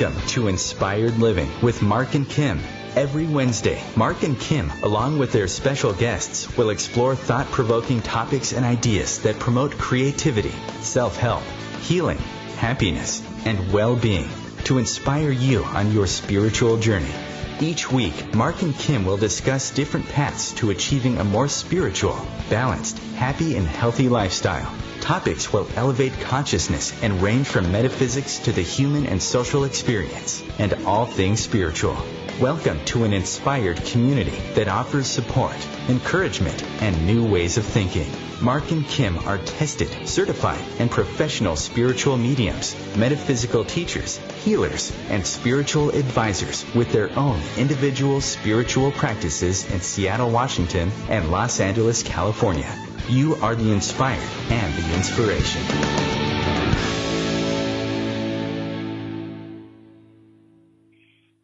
Welcome to Inspired Living with Mark and Kim. Every Wednesday, Mark and Kim, along with their special guests, will explore thought-provoking topics and ideas that promote creativity, self-help, healing, happiness, and well-being to inspire you on your spiritual journey. Each week, Mark and Kim will discuss different paths to achieving a more spiritual, balanced, happy, and healthy lifestyle. Topics will elevate consciousness and range from metaphysics to the human and social experience, and all things spiritual. Welcome to an inspired community that offers support, encouragement, and new ways of thinking. Mark and Kim are tested, certified, and professional spiritual mediums, metaphysical teachers, healers, and spiritual advisors with their own individual spiritual practices in Seattle, Washington, and Los Angeles, California. You are the inspired and the inspiration.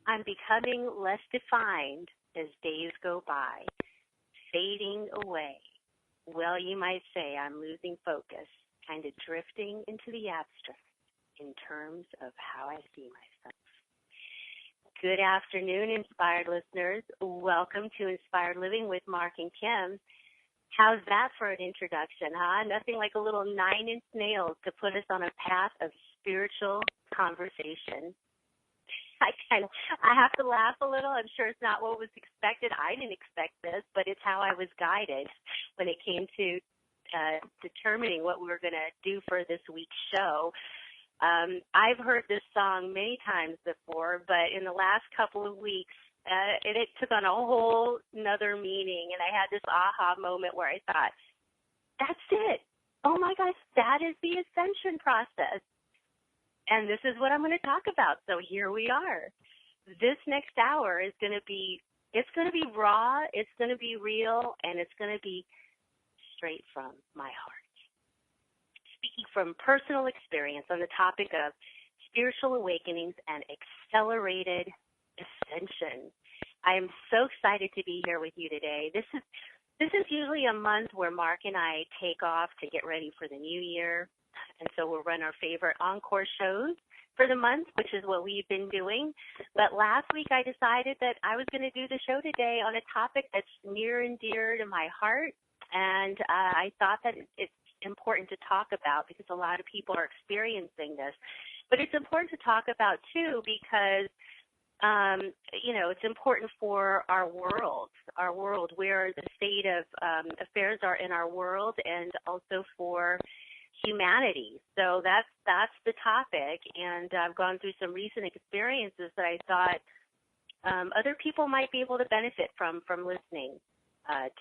I'm becoming less defined as days go by, fading away. Well, you might say I'm losing focus, kind of drifting into the abstract in terms of how I see myself. Good afternoon, inspired listeners. Welcome to Inspired Living with Mark and Kim. How's that for an introduction, huh? Nothing like a little 9-inch nail to put us on a path of spiritual conversation. I have to laugh a little. I'm sure it's not what was expected. I didn't expect this, but it's how I was guided when it came to determining what we were going to do for this week's show. I've heard this song many times before, but in the last couple of weeks, it took on a whole nother meaning, and I had this aha moment where I thought, that's it. Oh, my gosh, that is the ascension process. And this is what I'm going to talk about. So here we are. This next hour is going to be, it's going to be raw, it's going to be real, and it's going to be straight from my heart. Speaking from personal experience on the topic of spiritual awakenings and accelerated ascension. I am so excited to be here with you today. This is usually a month where Mark and I take off to get ready for the new year. And so we'll run our favorite encore shows for the month, which is what we've been doing. But last week I decided that I was going to do the show today on a topic that's near and dear to my heart. And I thought that it's important to talk about because a lot of people are experiencing this. But it's important to talk about, too, because it's important for our world, where the state of affairs are in our world, and also for humanity. So that's the topic, and I've gone through some recent experiences that I thought other people might be able to benefit from listening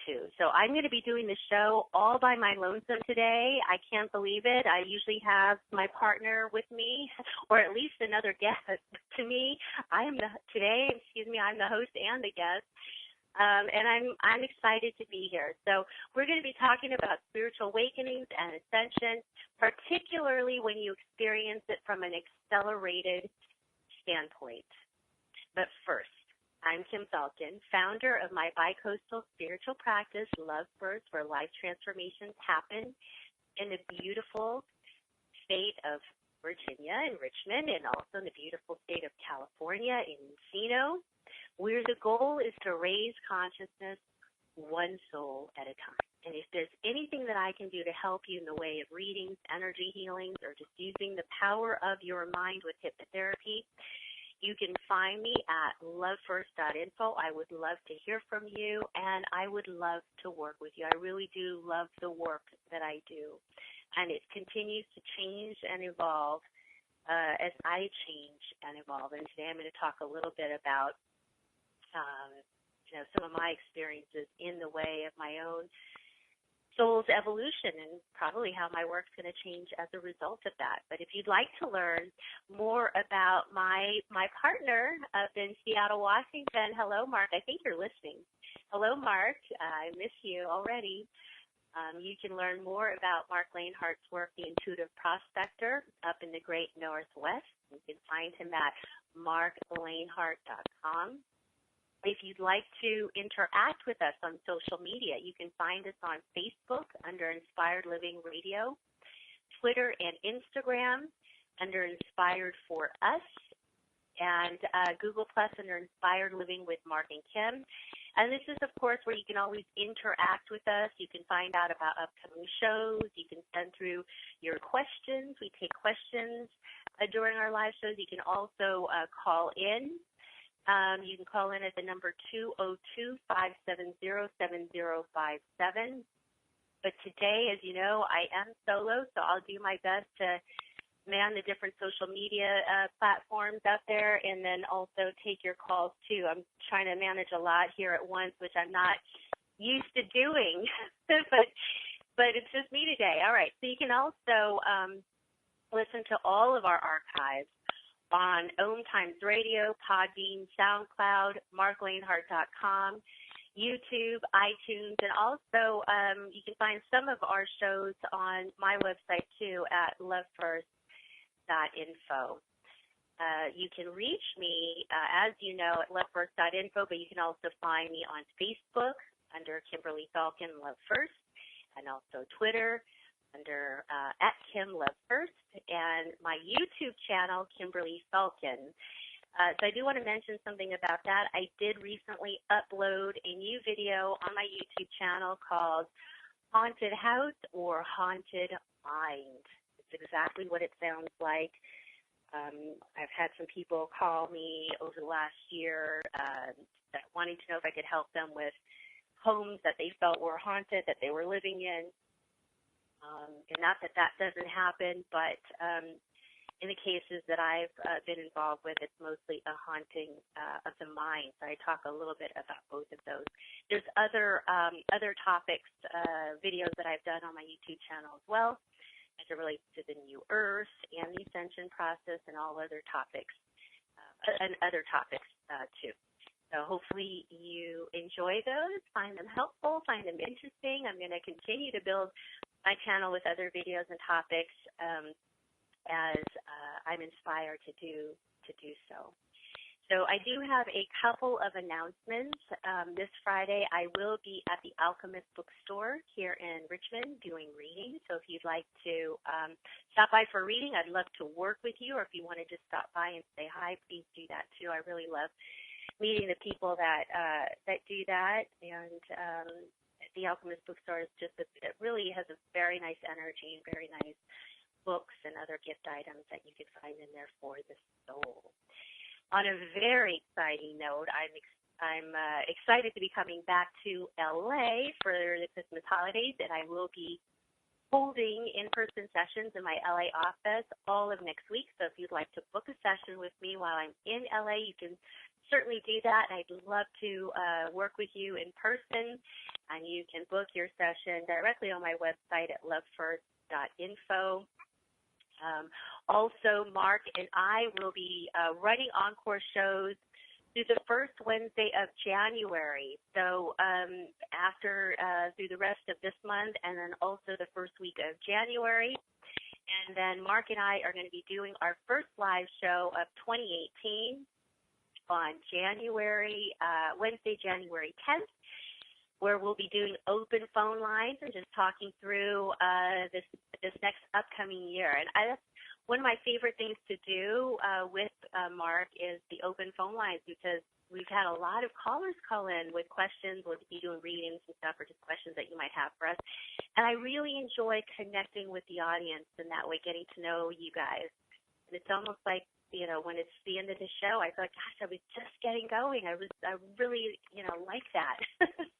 to. So I'm going to be doing the show all by my lonesome today. I can't believe it. I usually have my partner with me, or at least another guest. To me, I'm the host and the guest. And I'm excited to be here. So we're going to be talking about spiritual awakenings and ascension, particularly when you experience it from an accelerated standpoint. But first, I'm Kim Falcon, founder of my bicoastal spiritual practice, Love First, where life transformations happen in the beautiful state of Virginia in Richmond, and also in the beautiful state of California in Encino, where the goal is to raise consciousness one soul at a time. And if there's anything that I can do to help you in the way of readings, energy healings, or just using the power of your mind with hypnotherapy, you can find me at lovefirst.info. I would love to hear from you, and I would love to work with you. I really do love the work that I do, and it continues to change and evolve as I change and evolve. And today I'm going to talk a little bit about some of my experiences in the way of my own soul's evolution, and probably how my work's going to change as a result of that. But if you'd like to learn more about my partner up in Seattle, Washington, hello, Mark. I think you're listening. Hello, Mark. I miss you already. You can learn more about Mark Lanehart's work, The Intuitive Prospector, up in the Great Northwest. You can find him at marklaneHart.com. If you'd like to interact with us on social media, you can find us on Facebook under Inspired Living Radio, Twitter and Instagram under Inspired for Us, and Google Plus under Inspired Living with Mark and Kim. And this is, of course, where you can always interact with us. You can find out about upcoming shows. You can send through your questions. We take questions during our live shows. You can also call in. You can call in at the number 202-570-7057. But today, as you know, I am solo, so I'll do my best to man the different social media platforms out there, and then also take your calls too. I'm trying to manage a lot here at once, which I'm not used to doing, but it's just me today. All right, so you can also listen to all of our archives on OmTimes Radio, Podbean, SoundCloud, marklaneHart.com, YouTube, iTunes, and also you can find some of our shows on my website too at lovefirst.info. You can reach me, as you know, at lovefirst.info, but you can also find me on Facebook under Kimberly Falcon Love First, and also Twitter under at Kim Love First, and my YouTube channel, Kimberly Falcon. So I do want to mention something about that. I did recently upload a new video on my YouTube channel called Haunted House or Haunted Mind. It's exactly what it sounds like. I've had some people call me over the last year wanting to know if I could help them with homes that they felt were haunted, that they were living in. And not that that doesn't happen, but in the cases that I've been involved with, it's mostly a haunting of the mind. So I talk a little bit about both of those. There's other topics, videos that I've done on my YouTube channel as well, as it relates to the new earth and the ascension process and all other topics, too. So hopefully you enjoy those, find them helpful, find them interesting. I'm going to continue to build my channel with other videos and topics as I'm inspired to do so. So I do have a couple of announcements. This Friday I will be at the Alchemist Bookstore here in Richmond doing readings. So if you'd like to stop by for a reading, I'd love to work with you. Or if you want to just stop by and say hi, please do that too. I really love meeting the people that do that. And the Alchemist Bookstore is just it really has a very nice energy and very nice books and other gift items that you can find in there for the soul. On a very exciting note, I'm excited to be coming back to LA for the Christmas holidays, and I will be holding in-person sessions in my LA office all of next week. So if you'd like to book a session with me while I'm in LA, you can certainly do that. I'd love to work with you in person, and you can book your session directly on my website at lovefirst.info. Also, Mark and I will be running encore shows through the first Wednesday of January. So through the rest of this month, and then also the first week of January. And then Mark and I are going to be doing our first live show of 2018 on Wednesday, January 10th. Where we'll be doing open phone lines and just talking through this next upcoming year. And that's one of my favorite things to do with Mark is the open phone lines, because we've had a lot of callers call in with questions. We'll be doing readings and stuff, or just questions that you might have for us. And I really enjoy connecting with the audience in that way, getting to know you guys. And it's almost like, when it's the end of the show, I thought, gosh, I was just getting going. I really, like that.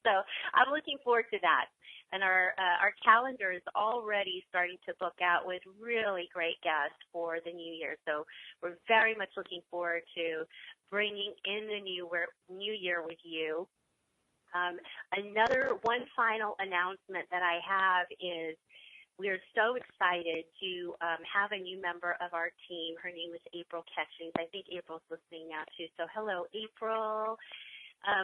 So I'm looking forward to that. And our calendar is already starting to book out with really great guests for the new year. So we're very much looking forward to bringing in the new year with you. One final announcement that I have is, we are so excited to have a new member of our team. Her name is April Catchings. I think April's listening now too. So hello, April.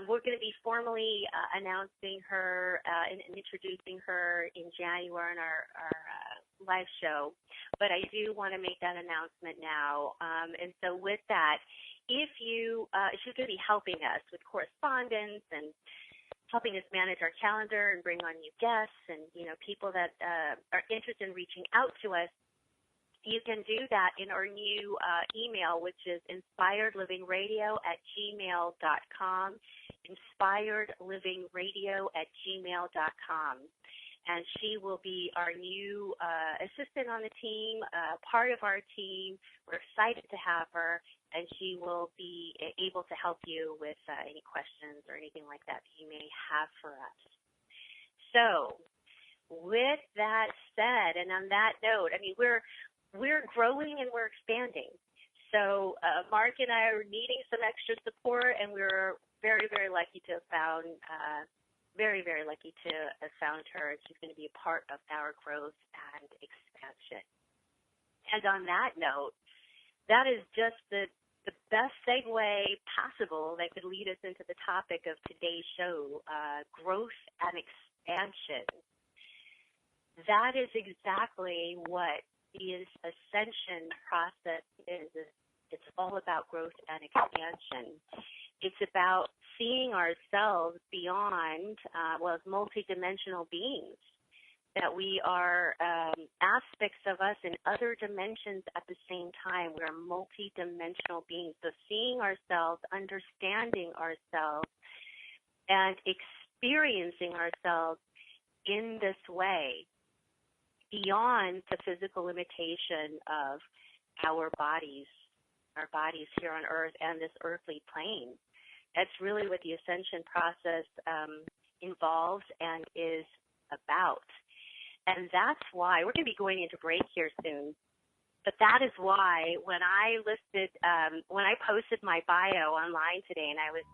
We're going to be formally announcing her and introducing her in January on our live show. But I do want to make that announcement now. And so with that, if she's going to be helping us with correspondence and helping us manage our calendar and bring on new guests and, people that are interested in reaching out to us. you can do that in our new email, which is inspiredlivingradio@gmail.com, inspiredlivingradio@gmail.com. And she will be our new assistant on the team, part of our team. We're excited to have her, and she will be able to help you with any questions or anything like that you may have for us. So, with that said, and on that note, I mean, we're growing and we're expanding. So Mark and I are needing some extra support, and we're very, very lucky to have found her. She's going to be a part of our growth and expansion. And on that note, that is just the best segue possible that could lead us into the topic of today's show, growth and expansion. That is exactly what the ascension process is. It's all about growth and expansion. It's about seeing ourselves beyond, as multidimensional beings, that we are aspects of us in other dimensions at the same time. We're multidimensional beings. So seeing ourselves, understanding ourselves, and experiencing ourselves in this way, beyond the physical limitation of our bodies here on Earth and this earthly plane. That's really what the ascension process involves and is about. And that's why we're going to be going into break here soon. But that is why when I posted my bio online today, and I was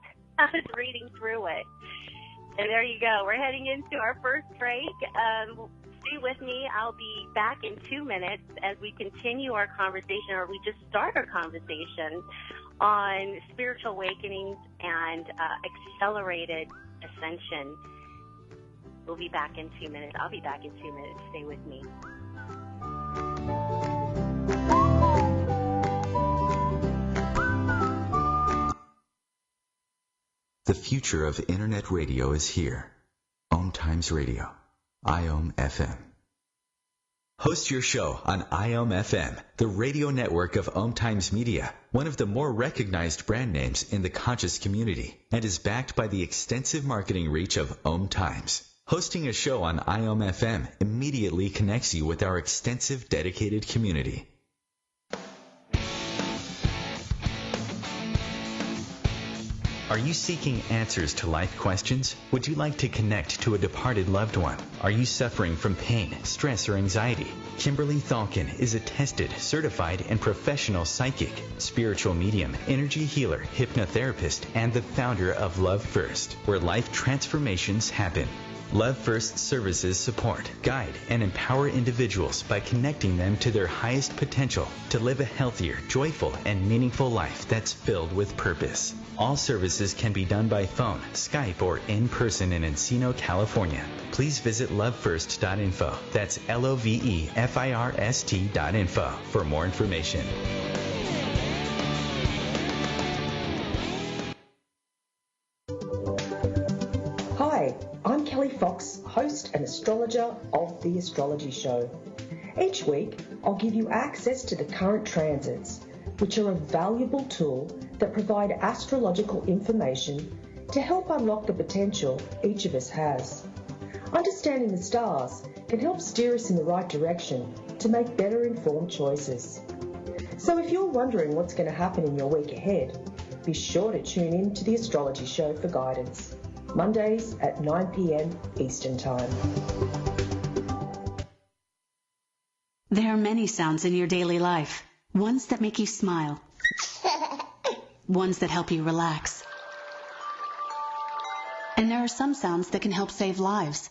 reading through it, and there you go. We're heading into our first break. Stay with me. I'll be back in 2 minutes as we continue our conversation, or we just start our conversation on spiritual awakenings and accelerated ascension. We'll be back in 2 minutes. I'll be back in 2 minutes. Stay with me. The future of Internet radio is here. OmTimes Radio. IOM FM. Host your show on IOM FM, the radio network of OmTimes Media, one of the more recognized brand names in the conscious community, and is backed by the extensive marketing reach of OmTimes. Hosting a show on IOM FM immediately connects you with our extensive dedicated community. Are you seeking answers to life questions? Would you like to connect to a departed loved one? Are you suffering from pain, stress, or anxiety? Kimberly Thalkin is a tested, certified, and professional psychic, spiritual medium, energy healer, hypnotherapist, and the founder of Love First, where life transformations happen. Love First services support, guide, and empower individuals by connecting them to their highest potential to live a healthier, joyful, and meaningful life that's filled with purpose. All services can be done by phone, Skype, or in person in Encino, California. Please visit lovefirst.info. That's LOVEFIRST.info for more information. Hi, I'm Kelly Fox, host and astrologer of The Astrology Show. Each week, I'll give you access to the current transits, which are a valuable tool that provide astrological information to help unlock the potential each of us has. Understanding the stars can help steer us in the right direction to make better informed choices. So if you're wondering what's going to happen in your week ahead, be sure to tune in to The Astrology Show for guidance. Mondays at 9 p.m. Eastern Time. There are many sounds in your daily life. Ones that make you smile. Ones that help you relax. And there are some sounds that can help save lives.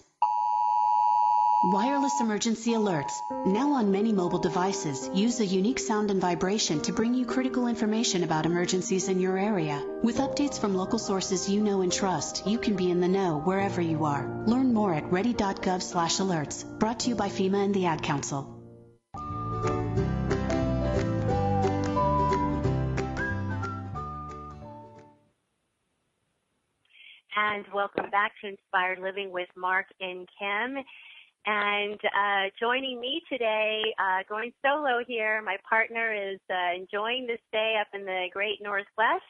Wireless emergency alerts, now on many mobile devices, use a unique sound and vibration to bring you critical information about emergencies in your area. With updates from local sources you know and trust, you can be in the know wherever you are. Learn more at ready.gov/alerts. Brought to you by FEMA and the Ad Council. And welcome back to Inspired Living with Mark and Kim. And joining me today, going solo here, my partner is enjoying this day up in the great Northwest.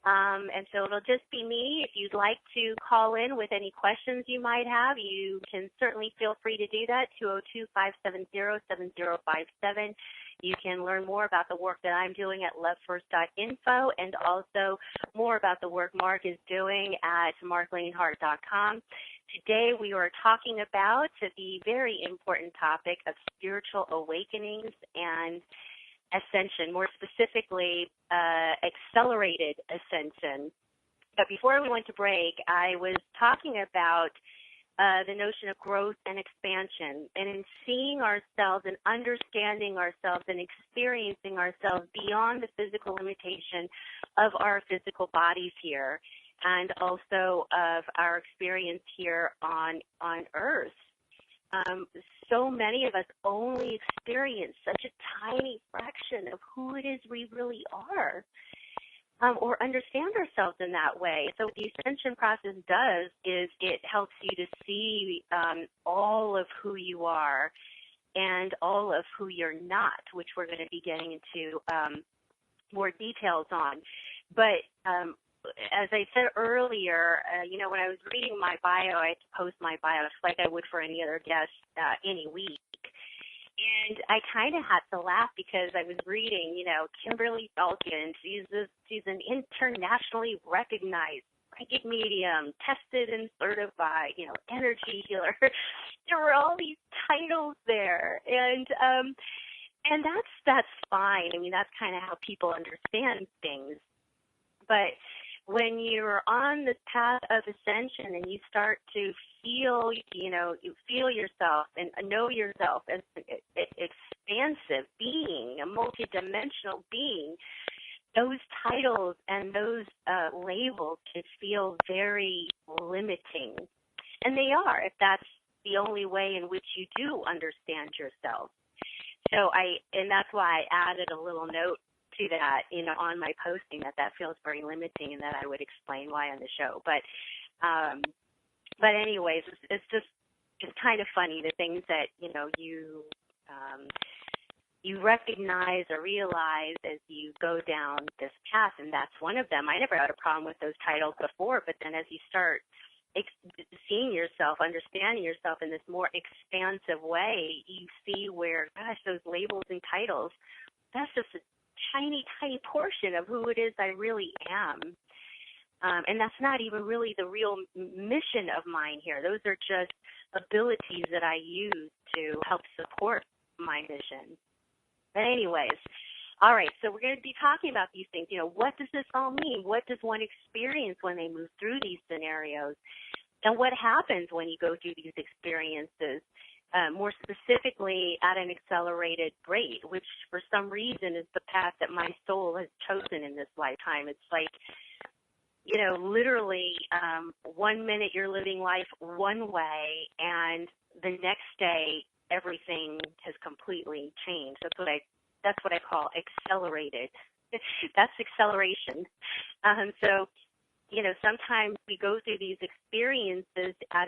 And so it'll just be me. If you'd like to call in with any questions you might have, you can certainly feel free to do that, 202-570-7057. You can learn more about the work that I'm doing at lovefirst.info and also more about the work Mark is doing at marklanehart.com. Today we are talking about the very important topic of spiritual awakenings and ascension, more specifically accelerated ascension. But before we went to break, I was talking about the notion of growth and expansion, and in seeing ourselves and understanding ourselves and experiencing ourselves beyond the physical limitation of our physical bodies here, and also of our experience here on Earth. So many of us only experience such a tiny fraction of who it is we really are, or understand ourselves in that way. So what the ascension process does is it helps you to see all of who you are and all of who you're not, which we're going to be getting into more details on. But as I said earlier, when I was reading my bio, I had to post my bio just like I would for any other guest any week. And I kind of had to laugh because I was reading, Kimberly, she's an internationally recognized psychic medium, tested and certified, energy healer. There were all these titles there. And that's fine. I mean, that's kind of how people understand things. But when you're on this path of ascension and you start to feel, you feel yourself and know yourself as an expansive being, a multidimensional being, those titles and those labels can feel very limiting. And they are, if that's the only way in which you do understand yourself. So and that's why I added a little note to that, on my posting that feels very limiting, and that I would explain why on the show. But anyways, it's kind of funny, the things that you recognize or realize as you go down this path, and that's one of them. I never had a problem with those titles before, but then as you start seeing yourself, understanding yourself in this more expansive way, you see where, gosh, those labels and titles, that's just a tiny, tiny portion of who it is I really am. And that's not even really the real mission of mine here. Those are just abilities that I use to help support my mission. But anyways, all right, so we're going to be talking about these things. What does this all mean? What does one experience when they move through these scenarios? And what happens when you go through these experiences? More specifically at an accelerated rate, which for some reason is the path that my soul has chosen in this lifetime. It's like, literally 1 minute you're living life one way, and the next day everything has completely changed. That's what I call accelerated. That's acceleration. So, sometimes we go through these experiences at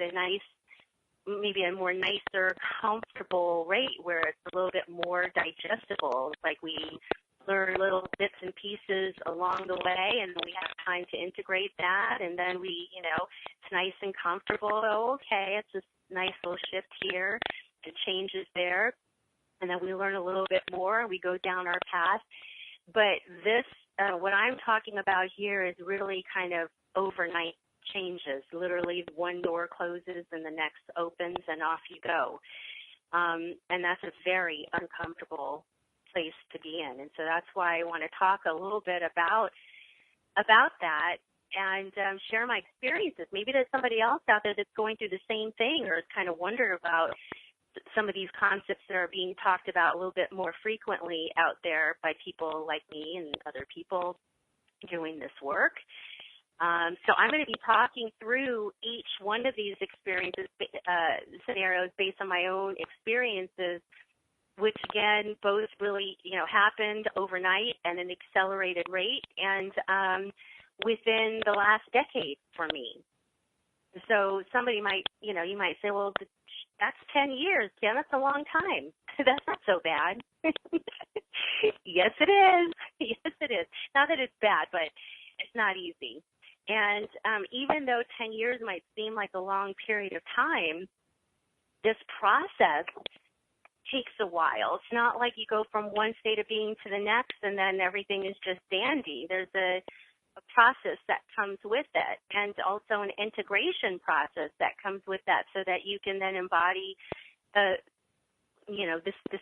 maybe a more nicer, comfortable rate where it's a little bit more digestible. It's like we learn little bits and pieces along the way, and we have time to integrate that, and then it's nice and comfortable. Oh, okay, it's this nice little shift here, the changes there, and then we learn a little bit more, and we go down our path. But this, what I'm talking about here is really kind of overnight changes. Literally, one door closes and the next opens, and off you go. And that's a very uncomfortable place to be in. And so that's why I want to talk a little bit about that and share my experiences. Maybe there's somebody else out there that's going through the same thing or has kind of wondered about some of these concepts that are being talked about a little bit more frequently out there by people like me and other people doing this work. So I'm going to be talking through each one of these experiences, scenarios based on my own experiences, which again, both really, happened overnight at an accelerated rate and within the last decade for me. So somebody might, you might say, well, That's 10 years, Kim. That's a long time. That's not so bad. Yes, it is. Yes, it is. Not that it's bad, but it's not easy. And even though 10 years might seem like a long period of time, this process takes a while. It's not like you go from one state of being to the next and then everything is just dandy. There's a process that comes with it, and also an integration process that comes with that, so that you can then embody this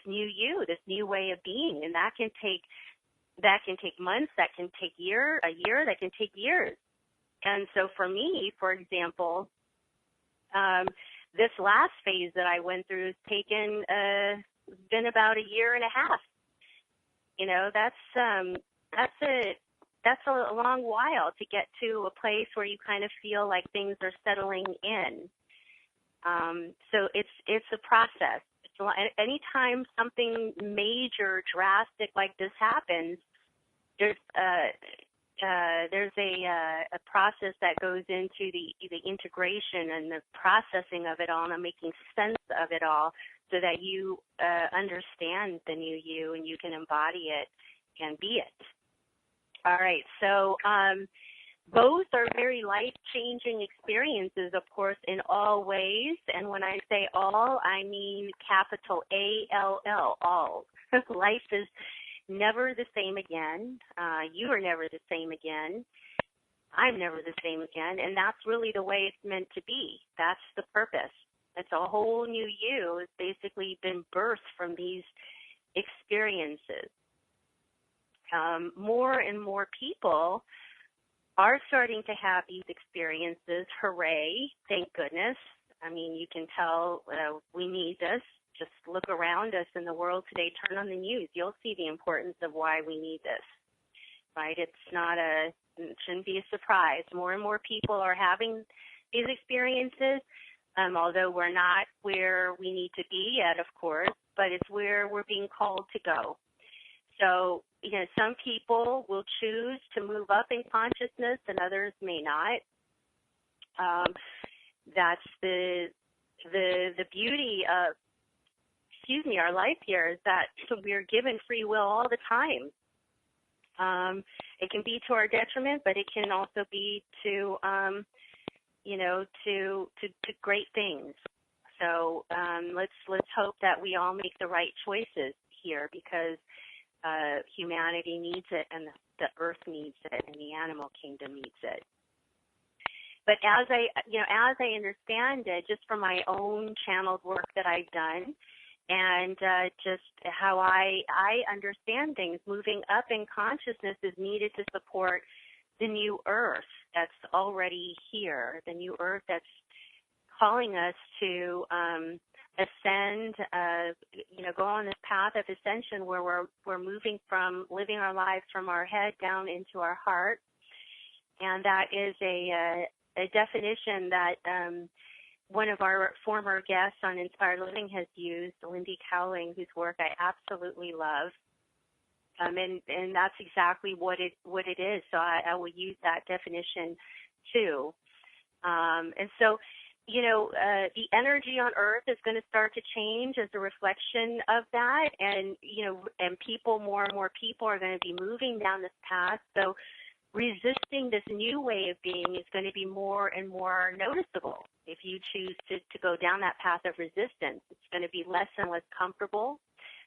new you, this new way of being. And that can take months, that can take a year, that can take years. And so for me, for example, this last phase that I went through has been about a year and a half. That's a long while to get to a place where you kind of feel like things are settling in. So it's a process. Anytime something major, drastic like this happens, there's a process that goes into the integration and the processing of it all and making sense of it all, so that you understand the new you and you can embody it and be it. All right, so both are very life-changing experiences, of course, in all ways. And when I say all, I mean capital A-L-L, all. Life is never the same again. You are never the same again. I'm never the same again. And that's really the way it's meant to be. That's the purpose. It's a whole new you. It's basically been birthed from these experiences. More and more people are starting to have these experiences. Hooray, thank goodness. I mean, you can tell we need this. Just look around us in the world today, turn on the news. You'll see the importance of why we need this, right? It shouldn't be a surprise. More and more people are having these experiences, although we're not where we need to be yet, of course, but it's where we're being called to go. So, some people will choose to move up in consciousness and others may not. That's the beauty of, our life here, is that we're given free will all the time. It can be to our detriment, but it can also be to great things. So let's hope that we all make the right choices here, because humanity needs it, and the earth needs it, and the animal kingdom needs it. But as I understand it, just from my own channeled work that I've done, and just how I understand things, moving up in consciousness is needed to support the new earth that's already here, the new earth that's calling us to ascend, go on this path of ascension where we're moving from living our lives from our head down into our heart. And that is a definition that one of our former guests on Inspired Living has used, Lindy Cowling, whose work I absolutely love. And that's exactly what it is. So I will use that definition too. And so, the energy on Earth is going to start to change as a reflection of that. And, and more and more people are going to be moving down this path. So resisting this new way of being is going to be more and more noticeable. If you choose to go down that path of resistance, it's going to be less and less comfortable,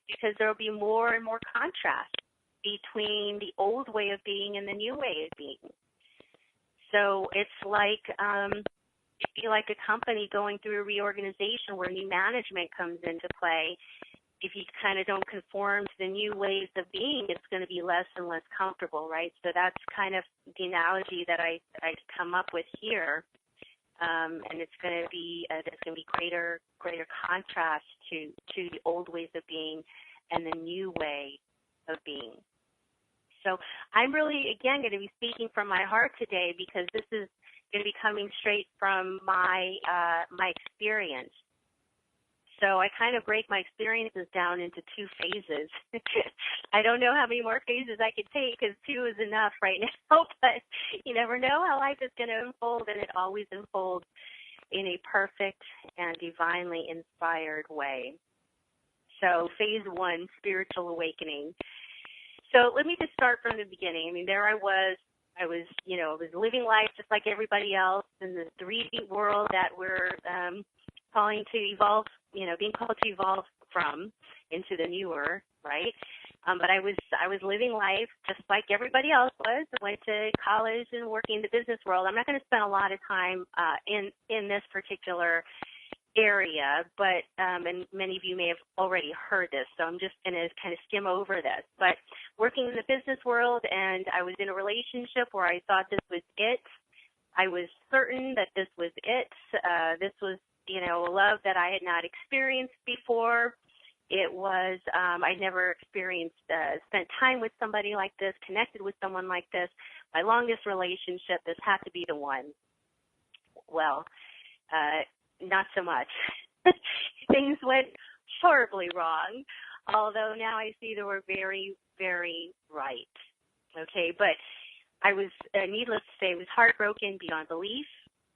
because there will be more and more contrast between the old way of being and the new way of being. So it's like it'd be like a company going through a reorganization where new management comes into play. If you kind of don't conform to the new ways of being, it's going to be less and less comfortable, right? So that's kind of the analogy that I come up with here. And it's going to be there's going to be greater contrast to the old ways of being and the new way of being. So I'm really, again, going to be speaking from my heart today, because this is going to be coming straight from my experience. So I kind of break my experiences down into two phases. I don't know how many more phases I could take, because two is enough right now, but you never know how life is going to unfold, and it always unfolds in a perfect and divinely inspired way. So phase 1, spiritual awakening. So let me just start from the beginning. I mean, there I was living life just like everybody else in the 3D world that we're calling to evolve, being called to evolve from into the newer, right? But I was living life just like everybody else was. I went to college and working in the business world. I'm not going to spend a lot of time in this particular area, but and many of you may have already heard this, so I'm just going to kind of skim over this. But working in the business world, and I was in a relationship where I thought this was it. I was certain that this was it. This was, a love that I had not experienced before. It was, I'd never experienced, spent time with somebody like this, connected with someone like this. My longest relationship, this had to be the one. Well, not so much. Things went horribly wrong, although now I see they were very, very right. Okay, but I was, needless to say, was heartbroken beyond belief,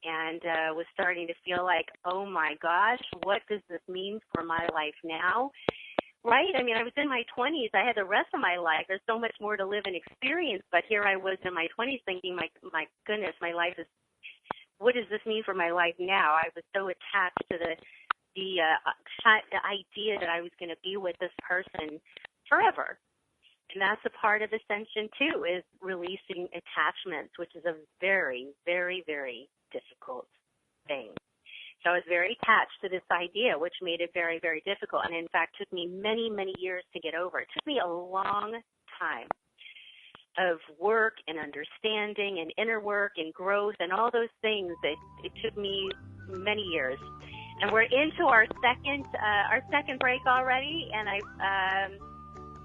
and was starting to feel like, oh my gosh, what does this mean for my life now? Right? I mean, I was in my 20s. I had the rest of my life. There's so much more to live and experience, but here I was in my 20s thinking, my goodness, my life is, what does this mean for my life now? I was so attached to the idea that I was going to be with this person forever. And that's a part of ascension, too, is releasing attachments, which is a very, very, very difficult thing. So I was very attached to this idea, which made it very, very difficult. And, in fact, took me many, many years to get over. It took me a long time of work and understanding and inner work and growth and all those things. It took me many years. And we're into our second break already, and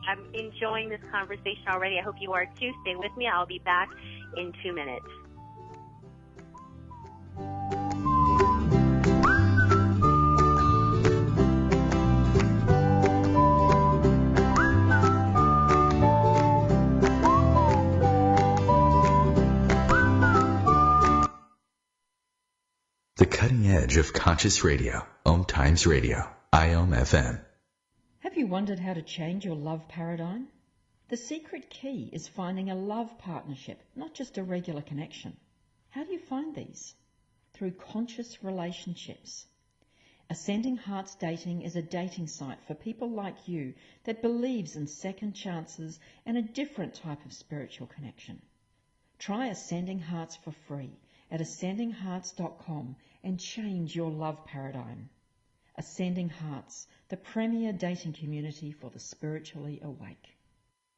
I'm enjoying this conversation already. I hope you are too. Stay with me. I'll be back in 2 minutes. The cutting edge of conscious radio, OmTimes Radio, IOM FM. Have you wondered how to change your love paradigm? The secret key is finding a love partnership, not just a regular connection. How do you find these? Through conscious relationships. Ascending Hearts Dating is a dating site for people like you that believes in second chances and a different type of spiritual connection. Try Ascending Hearts for free at ascendinghearts.com and change your love paradigm. Ascending Hearts, the premier dating community for the spiritually awake.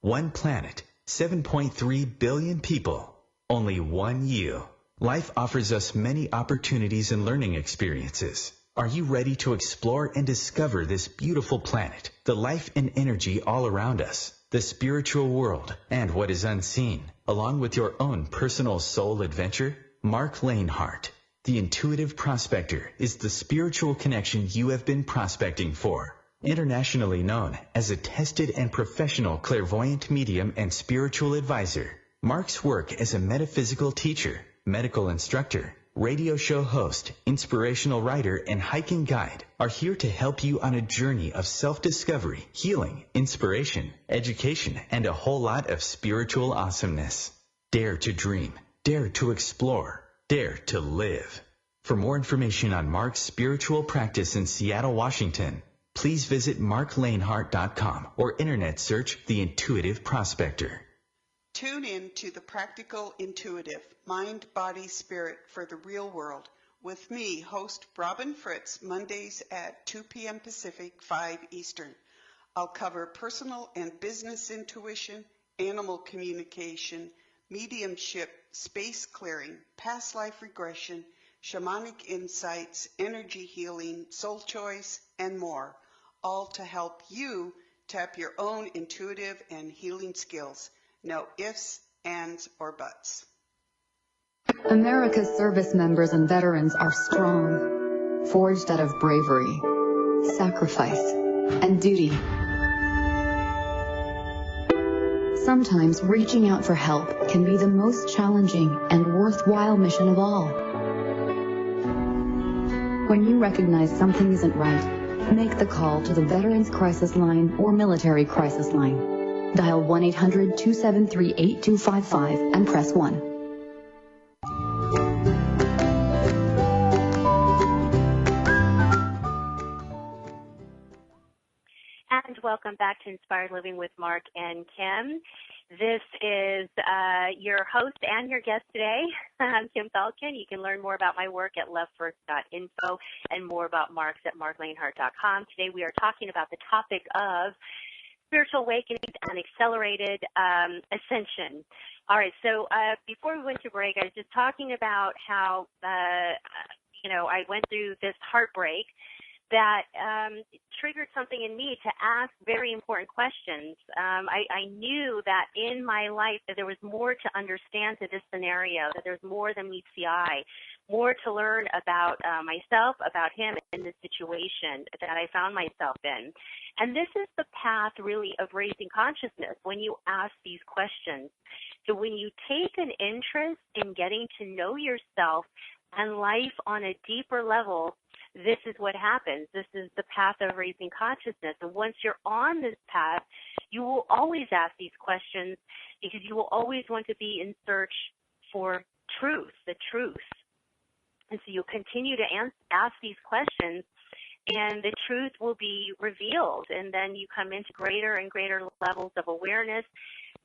One planet, 7.3 billion people, only one you. Life offers us many opportunities and learning experiences. Are you ready to explore and discover this beautiful planet, the life and energy all around us, the spiritual world, and what is unseen, along with your own personal soul adventure? Mark Lanehart, the intuitive prospector, is the spiritual connection you have been prospecting for. Internationally known as a tested and professional clairvoyant medium and spiritual advisor, Mark's work as a metaphysical teacher, medical instructor, radio show host, inspirational writer, and hiking guide are here to help you on a journey of self-discovery, healing, inspiration, education, and a whole lot of spiritual awesomeness. Dare to dream. Dare to explore. Dare to live. For more information on Mark's spiritual practice in Seattle, Washington, please visit marklanehart.com or internet search The Intuitive Prospector. Tune in to The Practical Intuitive, Mind, Body, Spirit for the Real World with me, host Robin Fritz, Mondays at 2 p.m. Pacific, 5 Eastern. I'll cover personal and business intuition, animal communication, mediumship, space clearing, past life regression, shamanic insights, energy healing, soul choice, and more, all to help you tap your own intuitive and healing skills. No ifs, ands, or buts. America's service members and veterans are strong, forged out of bravery, sacrifice, and duty. Sometimes reaching out for help can be the most challenging and worthwhile mission of all. When you recognize something isn't right, make the call to the Veterans Crisis Line or Military Crisis Line. Dial 1-800-273-8255 and press 1. And welcome back to Inspired Living with Mark and Kim. This is your host and your guest today. I'm Kim Falcon. You can learn more about my work at lovefirst.info and more about Mark's at marklanehardt.com. Today we are talking about the topic of spiritual awakening and accelerated ascension. All right, so before we went to break, I was just talking about how, I went through this heartbreak that triggered something in me to ask very important questions. I knew that in my life that there was more to understand to this scenario, that there's more than meets the eye, more to learn about myself, about him, and the situation that I found myself in. And this is the path, really, of raising consciousness when you ask these questions. So when you take an interest in getting to know yourself and life on a deeper level, this is what happens. This is the path of raising consciousness. And once you're on this path, you will always ask these questions because you will always want to be in search for truth, the truth. And so you'll continue to ask these questions, and the truth will be revealed. And then you come into greater and greater levels of awareness,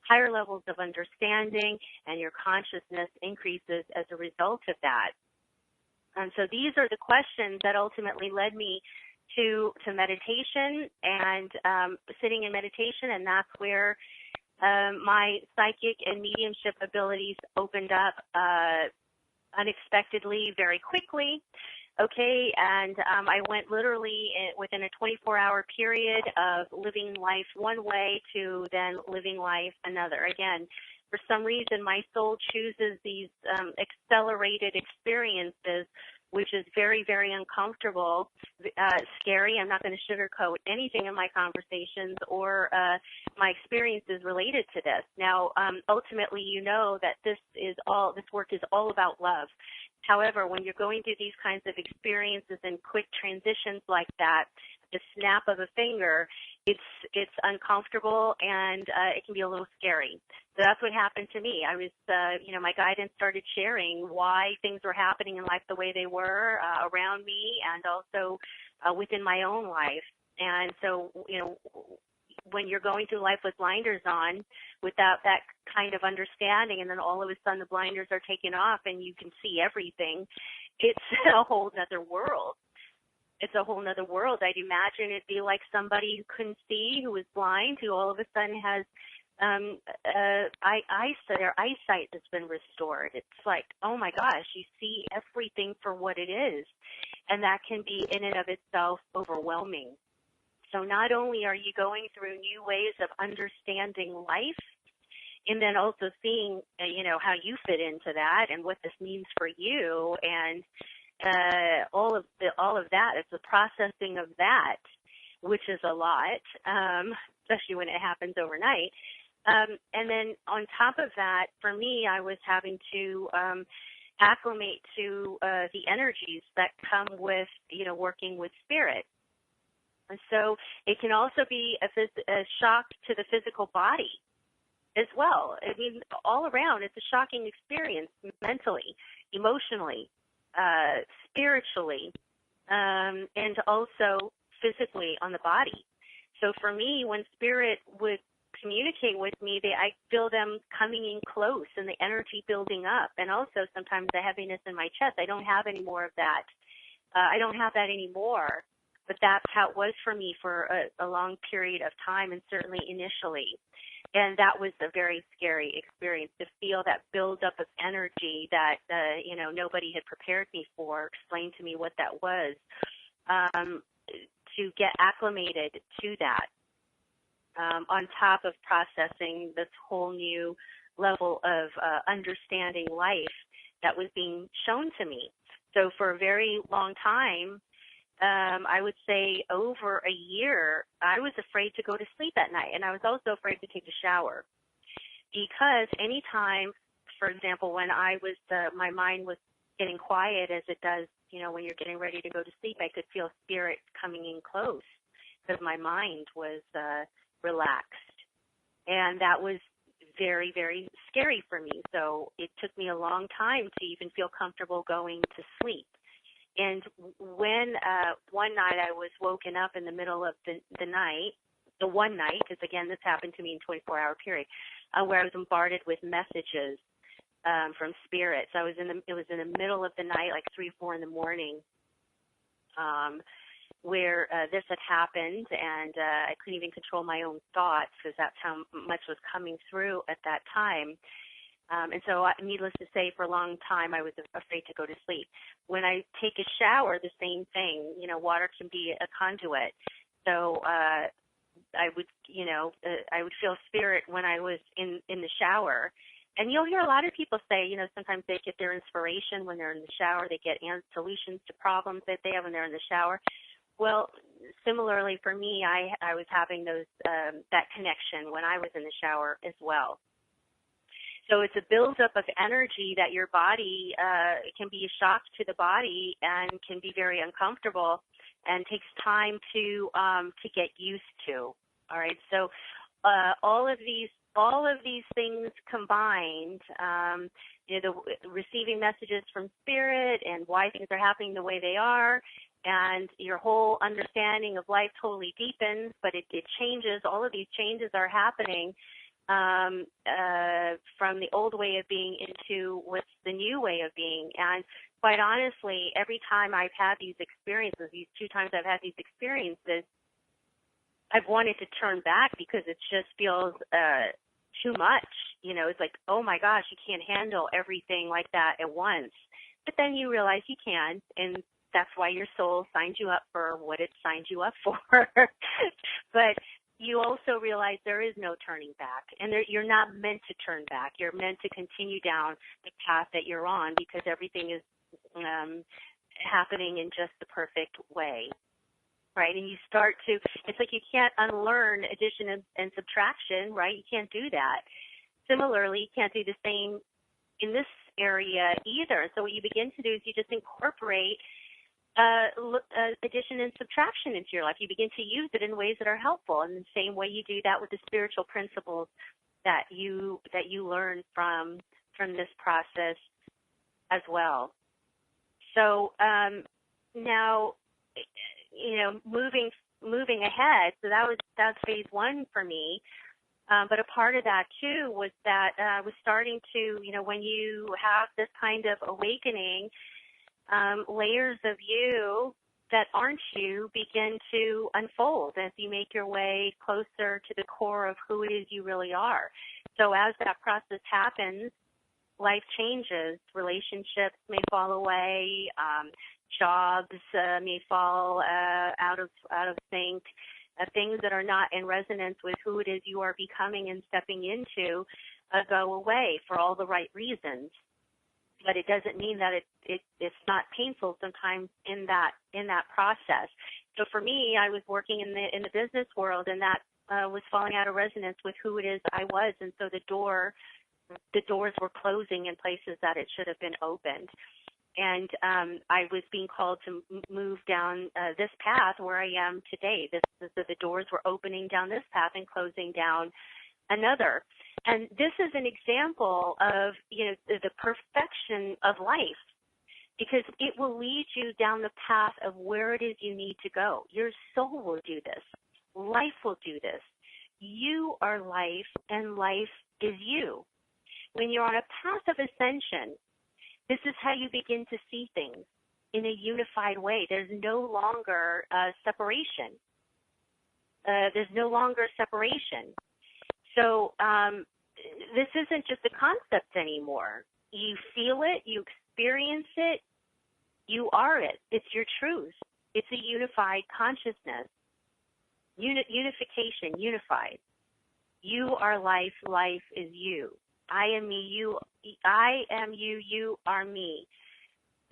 higher levels of understanding, and your consciousness increases as a result of that. And so these are the questions that ultimately led me to meditation and sitting in meditation, and that's where my psychic and mediumship abilities opened up unexpectedly, very quickly. Okay, and I went literally within a 24-hour period of living life one way to then living life another. Again, for some reason, my soul chooses these accelerated experiences, which is very, very uncomfortable, scary. I'm not going to sugarcoat anything in my conversations or my experiences related to this. Now, ultimately, you know that this work is all about love. However, when you're going through these kinds of experiences and quick transitions like that, the snap of a finger, it's uncomfortable and it can be a little scary. So that's what happened to me. I was, my guidance started sharing why things were happening in life the way they were around me and also within my own life. And so, when you're going through life with blinders on, without that kind of understanding, and then all of a sudden the blinders are taken off and you can see everything, it's a whole other world. It's a whole other world. I'd imagine it'd be like somebody who couldn't see, who was blind, who all of a sudden has their eyesight has been restored. It's like, oh my gosh, you see everything for what it is. And that can be in and of itself overwhelming. So not only are you going through new ways of understanding life, and then also seeing, how you fit into that and what this means for you, and all of that. It's the processing of that, which is a lot, especially when it happens overnight. And then on top of that, for me, I was having to acclimate to the energies that come with, working with spirit. And so it can also be a shock to the physical body as well. I mean, all around, it's a shocking experience mentally, emotionally, spiritually, and also physically on the body. So for me, when spirit would communicate with me, I feel them coming in close and the energy building up, and also sometimes the heaviness in my chest. I don't have any more of that. I don't have that anymore. But that's how it was for me for a long period of time, and certainly initially. And that was a very scary experience, to feel that buildup of energy that, nobody had prepared me for, explained to me what that was, to get acclimated to that, on top of processing this whole new level of understanding life that was being shown to me. So for a very long time, I would say over a year, I was afraid to go to sleep at night, and I was also afraid to take a shower, because anytime, for example, when I was my mind was getting quiet, as it does when you're getting ready to go to sleep, I could feel spirit coming in close because my mind was relaxed. And that was very, very scary for me. So it took me a long time to even feel comfortable going to sleep. And when one night I was woken up in the middle of the night, the one night, because again, this happened to me in a 24-hour period, where I was bombarded with messages from spirits. It was in the middle of the night, like 3 or 4 in the morning, where this had happened, and I couldn't even control my own thoughts because that's how much was coming through at that time. And so, needless to say, for a long time, I was afraid to go to sleep. When I take a shower, the same thing. Water can be a conduit. So I would feel spirit when I was in the shower. And you'll hear a lot of people say, sometimes they get their inspiration when they're in the shower. They get solutions to problems that they have when they're in the shower. Well, similarly for me, I was having that connection when I was in the shower as well. So it's a buildup of energy that your body can be a shock to the body and can be very uncomfortable and takes time to get used to. All right. So all of these things combined, the receiving messages from spirit and why things are happening the way they are, and your whole understanding of life totally deepens, but it changes. All of these changes are happening from the old way of being into what's the new way of being. And quite honestly, every time I've had these experiences, these 2 times I've had these experiences, I've wanted to turn back because it just feels too much. It's like, oh my gosh, you can't handle everything like that at once. But then you realize you can, and that's why your soul signed you up for what it signed you up for. But you also realize there is no turning back, and you're not meant to turn back. You're meant to continue down the path that you're on because everything is happening in just the perfect way, right? And you start to, it's like you can't unlearn addition and subtraction, right? You can't do that. Similarly, you can't do the same in this area either. So what you begin to do is you just incorporate addition and subtraction into your life. You begin to use it in ways that are helpful, in the same way you do that with the spiritual principles that you learn from this process as well. So now, moving ahead. So that's phase 1 for me. But a part of that too was that I was starting to, when you have this kind of awakening, layers of you that aren't you begin to unfold as you make your way closer to the core of who it is you really are. So as that process happens, life changes. Relationships may fall away. Jobs may fall out of sync. Things that are not in resonance with who it is you are becoming and stepping into go away for all the right reasons. But it doesn't mean that it's not painful sometimes in that process. So for me, I was working in the business world, and that was falling out of resonance with who it is I was, and so the doors were closing in places that it should have been opened. And I was being called to move down this path where I am today. The doors were opening down this path and closing down another. And this is an example of, the perfection of life, because it will lead you down the path of where it is you need to go. Your soul will do this. Life will do this. You are life, and life is you. When you're on a path of ascension, this is how you begin to see things in a unified way. There's no longer separation. So this isn't just a concept anymore. You feel it, you experience it, you are it. It's your truth. It's a unified consciousness. Unification, unified. You are life, life is you. I am me, you are me.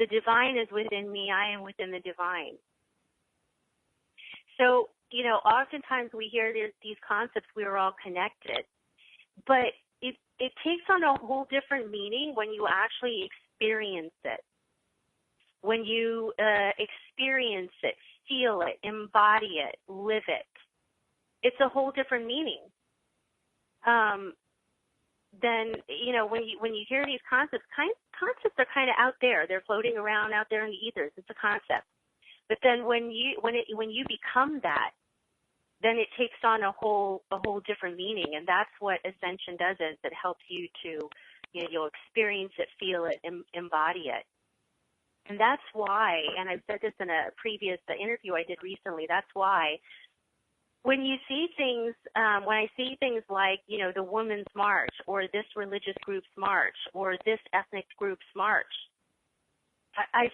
The divine is within me, I am within the divine. So, oftentimes we hear these concepts, we are all connected. But it takes on a whole different meaning when you actually experience it. when you experience it, feel it, embody it, live it, it's a whole different meaning. Then, you know, when you hear these concepts, concepts are kind of out there. They're floating around out there in the ethers. It's a concept. But then when you become that, then it takes on a whole different meaning, and that's what Ascension does. Is it helps you to, you know, you'll experience it, feel it, embody it. And that's why, and I've said this in a previous interview I did recently, that's why when you see things, when I see things like, you know, the Women's March or this religious group's march or this ethnic group's march, I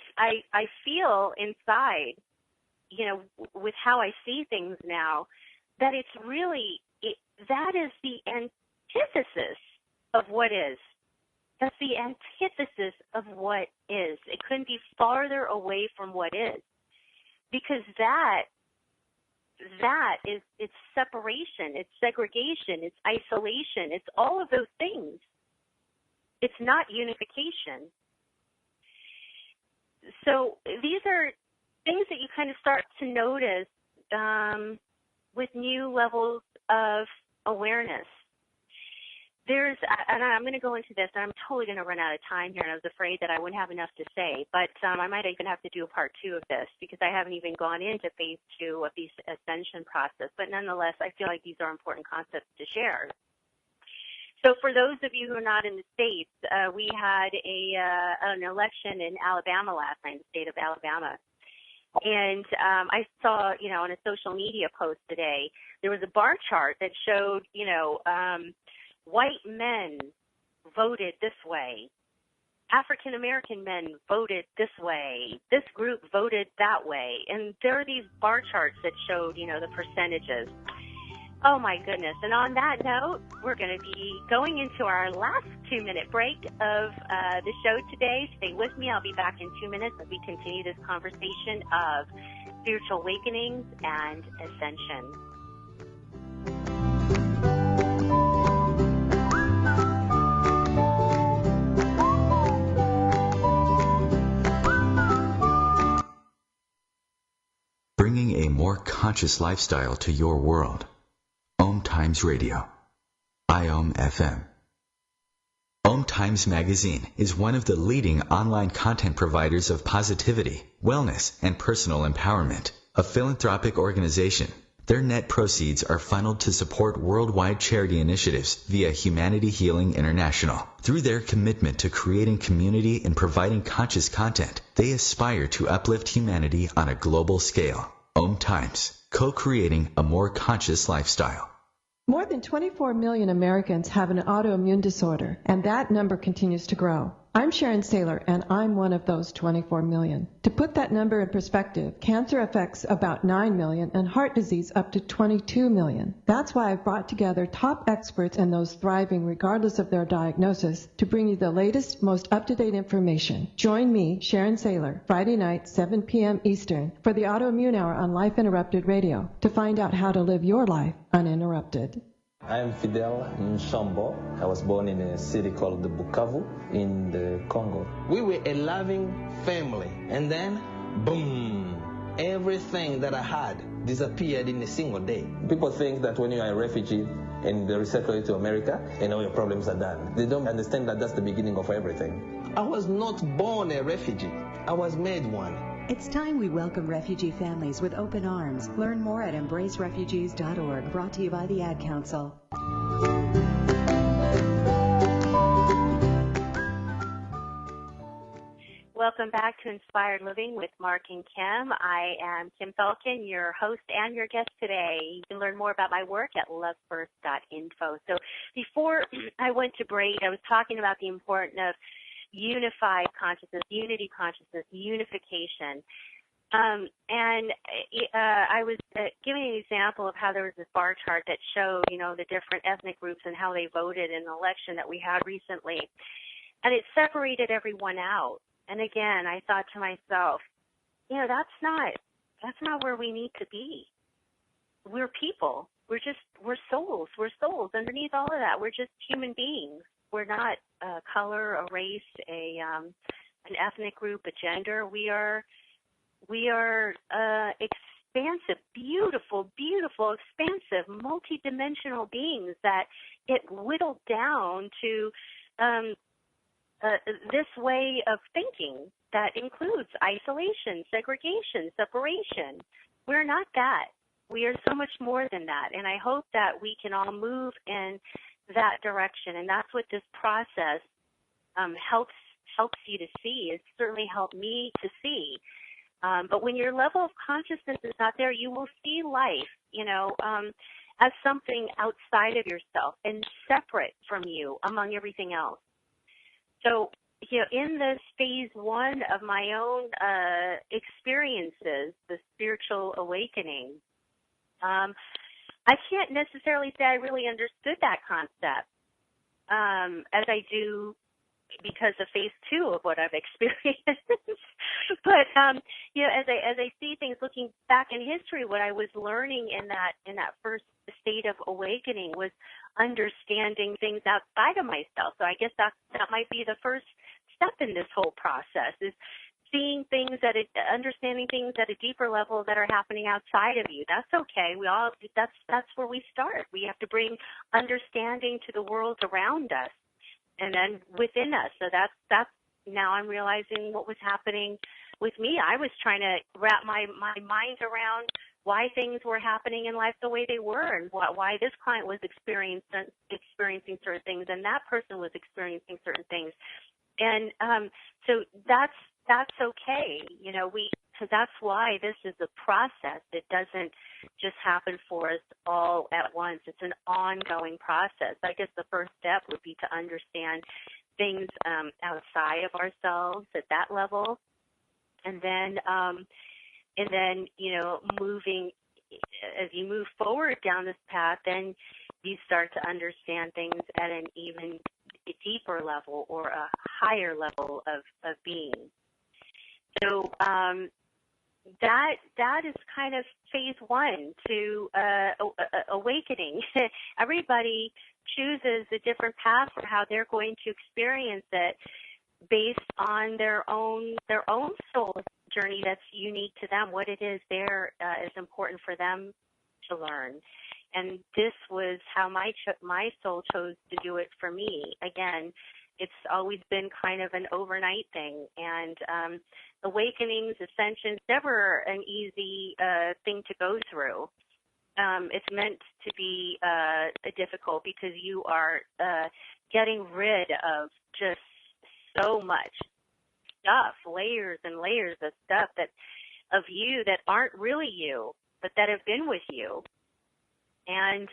feel inside, you know, with how I see things now, that it's really, that is the antithesis of what is. That's the antithesis of what is. It couldn't be farther away from what is, because that is, it's separation, it's segregation, it's isolation, it's all of those things. It's not unification. So these are things that you kind of start to notice with new levels of awareness. And I'm going to go into this, and I'm totally going to run out of time here, and I was afraid that I wouldn't have enough to say, but I might even have to do a part 2 of this, because I haven't even gone into phase 2 of the ascension process. But nonetheless, I feel like these are important concepts to share. So for those of you who are not in the States, we had an election in Alabama last night, the state of Alabama. And I saw, you know, on a social media post today, there was a bar chart that showed, you know, white men voted this way, African American men voted this way, this group voted that way. And there are these bar charts that showed, you know, the percentages. Oh my goodness. And on that note, we're going to be going into our last 2-minute break of the show today. Stay with me. I'll be back in 2 minutes as we continue this conversation of spiritual awakenings and ascension. Bringing a more conscious lifestyle to your world. OmTimes Radio. IOM FM. OmTimes Magazine is one of the leading online content providers of positivity, wellness, and personal empowerment. A philanthropic organization, their net proceeds are funneled to support worldwide charity initiatives via Humanity Healing International. Through their commitment to creating community and providing conscious content, they aspire to uplift humanity on a global scale. OmTimes, co-creating a more conscious lifestyle. More than 24 million Americans have an autoimmune disorder, and that number continues to grow. I'm Sharon Saylor, and I'm one of those 24 million. To put that number in perspective, cancer affects about 9 million and heart disease up to 22 million. That's why I've brought together top experts and those thriving regardless of their diagnosis to bring you the latest, most up-to-date information. Join me, Sharon Saylor, Friday night, 7 p.m. Eastern, for the Autoimmune Hour on Life Interrupted Radio to find out how to live your life uninterrupted. I am Fidel Nshambo. I was born in a city called the Bukavu in the Congo. We were a loving family, and then, boom, everything that I had disappeared in a single day. People think that when you are a refugee and they resettle you to America, and all your problems are done. They don't understand that that's the beginning of everything. I was not born a refugee. I was made one. It's time we welcome refugee families with open arms. Learn more at embracerefugees.org, brought to you by the Ad Council. Welcome back to Inspired Living with Mark and Kim. I am Kim Falcon, your host and your guest today. You can learn more about my work at lovefirst.info. So before I went to break, I was talking about the importance of unified consciousness, unity consciousness, unification. And I was giving an example of how there was this bar chart that showed, you know, the different ethnic groups and how they voted in the election that we had recently. And it separated everyone out. And again, I thought to myself, you know, that's not where we need to be. We're people. We're souls. We're souls. Underneath all of that, we're just human beings. We're not a color, a race, a an ethnic group, a gender. We are expansive, beautiful, expansive, multidimensional beings that get whittled down to this way of thinking that includes isolation, segregation, separation. We're not that. We are so much more than that. And I hope that we can all move in that direction. And that's what this process helps you to see. It's certainly helped me to see. But when your level of consciousness is not there, you will see life, as something outside of yourself and separate from you among everything else. So, in this phase 1 of my own experiences, the spiritual awakening, I can't necessarily say I really understood that concept as I do because of phase 2 of what I've experienced. But as I see things looking back in history, what I was learning in that first state of awakening was understanding things outside of myself. So I guess that might be the first step in this whole process, is seeing things understanding things at a deeper level that are happening outside of you. That's okay. That's where we start. We have to bring understanding to the world around us and then within us. So that's now I'm realizing what was happening with me. I was trying to wrap my mind around why things were happening in life the way they were, and why this client was experiencing certain things and that person was experiencing certain things. And so that's okay, because that's why this is a process. It doesn't just happen for us all at once. It's an ongoing process. I guess the first step would be to understand things outside of ourselves at that level, and then moving as you move forward down this path, then you start to understand things at an even deeper level or a higher level of being. So that is kind of phase 1 to awakening. Everybody chooses a different path for how they're going to experience it based on their own soul journey that's unique to them, what it is there is important for them to learn. And this was how my soul chose to do it for me. Again, it's always been kind of an overnight thing. And awakenings, ascensions, never an easy thing to go through. It's meant to be difficult because you are getting rid of just so much stuff, layers and layers of stuff of you that aren't really you, but that have been with you. And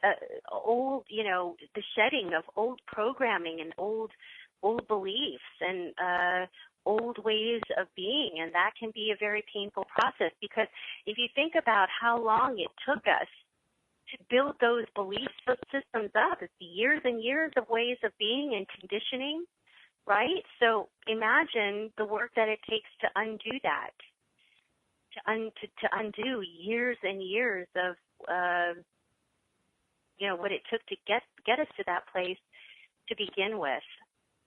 the shedding of old programming and old beliefs and old ways of being, and that can be a very painful process, because if you think about how long it took us to build those belief systems up, it's years and years of ways of being and conditioning, right? So imagine the work that it takes to undo that, to undo years and years of what it took to get us to that place to begin with.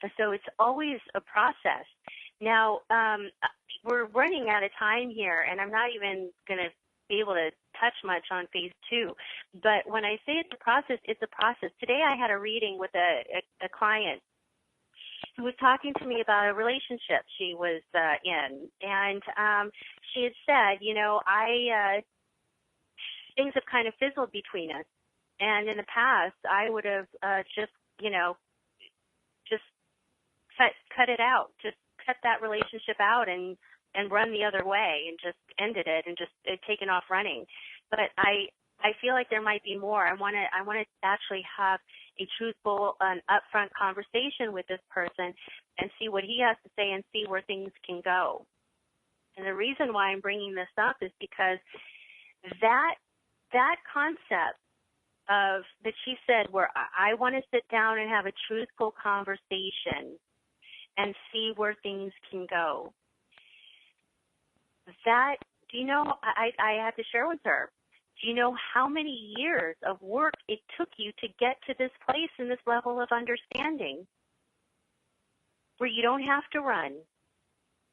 And so it's always a process. Now, we're running out of time here, and I'm not even going to be able to touch much on phase 2. But when I say it's a process, it's a process. Today I had a reading with a client who was talking to me about a relationship she was in. And she had said, things have kind of fizzled between us. And in the past, I would have just cut it out, just cut that relationship out and run the other way and just ended it and just taken off running. But I feel like there might be more. I want to actually have a truthful and upfront conversation with this person and see what he has to say and see where things can go. And the reason why I'm bringing this up is because that concept of that she said, where I want to sit down and have a truthful conversation and see where things can go. That, I had to share with her, do you know how many years of work it took you to get to this place and this level of understanding? where you don't have to run.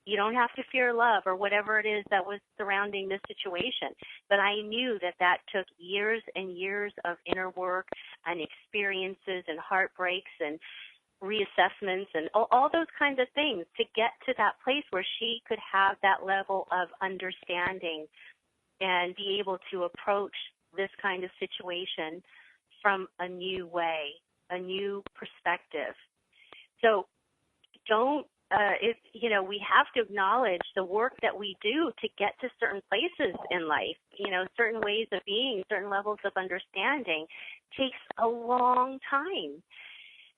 You don't have to fear love or whatever it is that was surrounding this situation. But I knew that that took years and years of inner work and experiences and heartbreaks and reassessments and all those kinds of things to get to that place where she could have that level of understanding and be able to approach this kind of situation from a new way, a new perspective. So we have to acknowledge the work that we do to get to certain places in life, certain ways of being, certain levels of understanding takes a long time.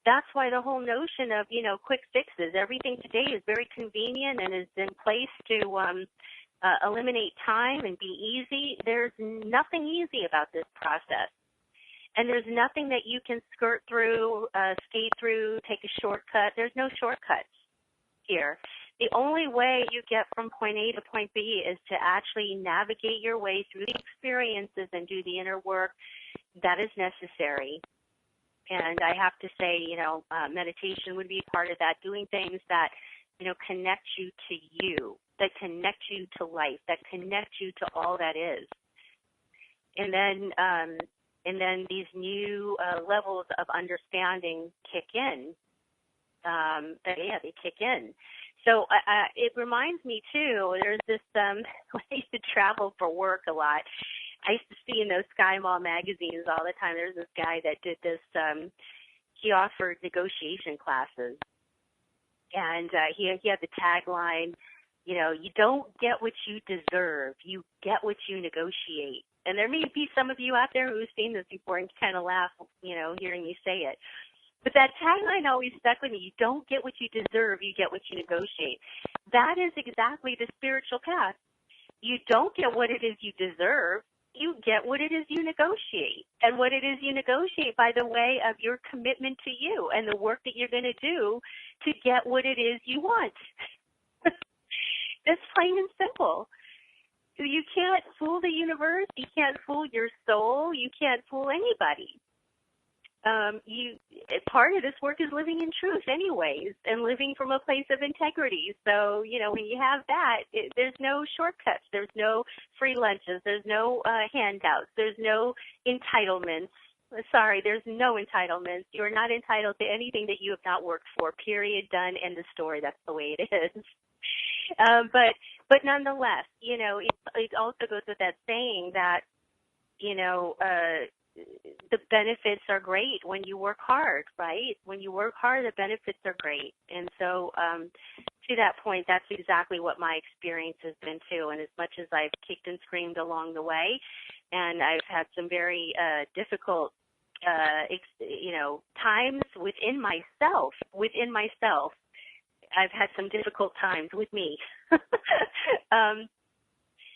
That's why the whole notion of, quick fixes, everything today is very convenient and is in place to eliminate time and be easy. There's nothing easy about this process. And there's nothing that you can skirt through, skate through, take a shortcut. There's no shortcuts here. The only way you get from point A to point B is to actually navigate your way through the experiences and do the inner work that is necessary. And I have to say, meditation would be part of that, doing things that, connect you to you, that connect you to life, that connect you to all that is. And then these new levels of understanding kick in. They kick in. So it reminds me, too, there's this, when I used to travel for work a lot, I used to see in those Sky Mall magazines all the time, there's this guy that did this, he offered negotiation classes. And he had the tagline, you don't get what you deserve, you get what you negotiate. And there may be some of you out there who've seen this before and kind of laugh, hearing me say it. But that tagline always stuck with me. You don't get what you deserve, you get what you negotiate. That is exactly the spiritual path. You don't get what it is you deserve, you get what it is you negotiate. And what it is you negotiate by the way of your commitment to you and the work that you're going to do to get what it is you want. That's plain and simple. You can't fool the universe. You can't fool your soul. You can't fool anybody. Part of this work is living in truth anyways and living from a place of integrity. So, when you have that, there's no shortcuts. There's no free lunches. There's no handouts. There's no entitlements. Sorry, there's no entitlements. You're not entitled to anything that you have not worked for, period, done, end of story. That's the way it is. But nonetheless, it also goes with that saying that, the benefits are great when you work hard, right? When you work hard, the benefits are great. And so to that point, that's exactly what my experience has been too. And as much as I've kicked and screamed along the way, and I've had some very difficult, times within myself, I've had some difficult times with me.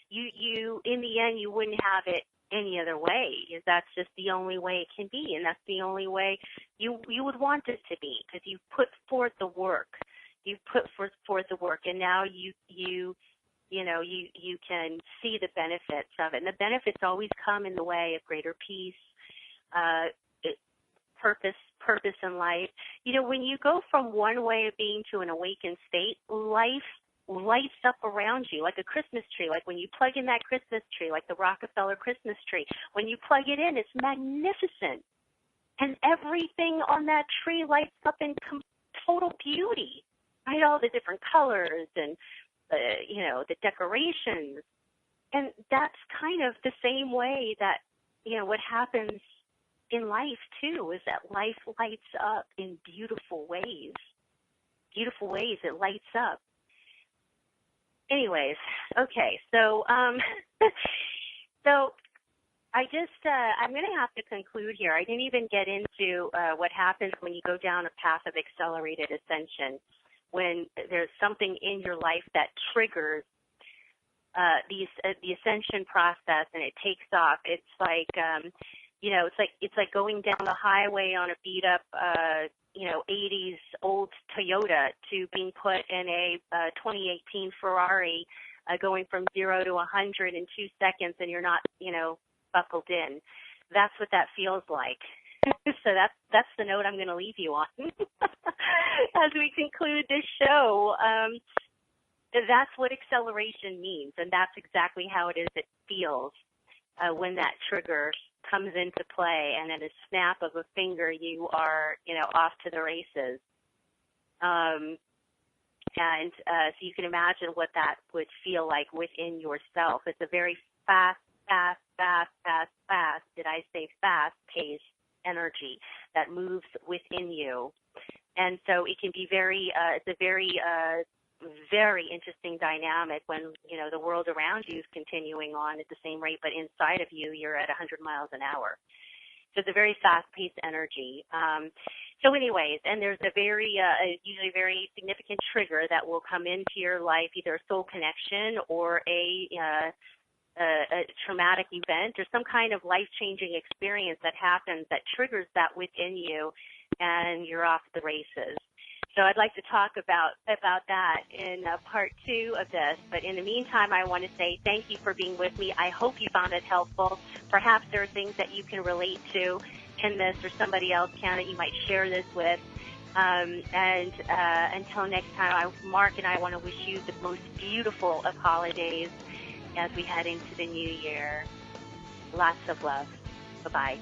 You in the end, you wouldn't have it any other way. That's just the only way it can be, and that's the only way you would want it to be, because you put forth the work. You've put forth the work, and now you can see the benefits of it. And the benefits always come in the way of greater peace, purpose in life. When you go from one way of being to an awakened state, life lights up around you like a Christmas tree, like when you plug in that Christmas tree, like the Rockefeller Christmas tree. When you plug it in, it's magnificent. And everything on that tree lights up in total beauty, right? All the different colors and, the decorations. And that's kind of the same way that, what happens in life, too, is that life lights up in beautiful ways. Beautiful ways, it lights up. Anyways, okay, so so I'm going to have to conclude here. I didn't even get into what happens when you go down a path of accelerated ascension, when there's something in your life that triggers the ascension process and it takes off. It's like it's like going down the highway on a beat up 80s old Toyota to being put in a 2018 Ferrari, going from 0 to 100 in 2 seconds, and you're not, buckled in. That's what that feels like. So that's the note I'm going to leave you on as we conclude this show. That's what acceleration means, and that's exactly how it is. It feels when that trigger comes into play, and at a snap of a finger, you are, off to the races. So you can imagine what that would feel like within yourself. It's a very fast, did I say fast-paced energy that moves within you. And so it can be it's a very interesting dynamic when, the world around you is continuing on at the same rate, but inside of you, you're at 100 miles an hour. So it's a very fast-paced energy. So anyways, and there's a usually very significant trigger that will come into your life, either a soul connection or a traumatic event or some kind of life-changing experience that happens that triggers that within you, and you're off the races. So I'd like to talk about that in part 2 of this. But in the meantime, I want to say thank you for being with me. I hope you found it helpful. Perhaps there are things that you can relate to in this, or somebody else can that you might share this with. And until next time, Mark and I want to wish you the most beautiful of holidays as we head into the new year. Lots of love. Bye-bye.